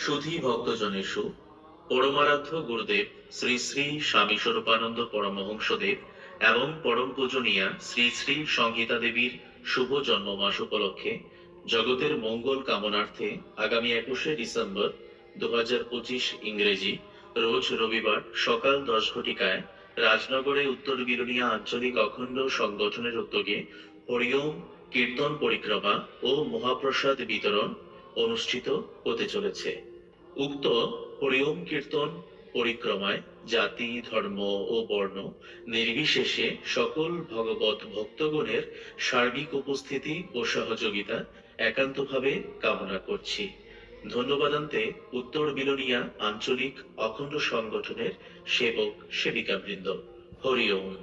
সুধী ভক্তজনেষু পরমারাধ্য গুরুদেব শ্রী শ্রী স্বামী স্বরূপানন্দ পরমহংসদেব এবং পরম পূজনীয়া শ্রী শ্রী সংহিতা দেবীর শুভ জন্মমাস উপলক্ষে জগতের মঙ্গল কামনার্থে আগামী 21শে ডিসেম্বর 2025 ইংরেজি রোজ রবিবার সকাল 10 ঘটিকায় রাজনগরে উত্তর বিলোনিয়া আঞ্চলিক অখণ্ড সংগঠনের উদ্যোগে হরিওম কীর্তন পরিক্রমা ও মহাপ্রসাদ বিতরণ অনুষ্ঠিত হতে চলেছে। উক্ত হরিওম কীর্তন পরিক্রমায় জাতি ধর্ম ও বর্ণ নির্বিশেষে সকল ভগবত ভক্তগণের সার্বিক উপস্থিতি ও সহযোগিতা একান্তভাবে কামনা করছি। ধন্যবাদান্তে উত্তর বিলোনিয়া আঞ্চলিক অখণ্ড সংগঠনের সেবক সেবিকাবৃন্দ। হরি ওম।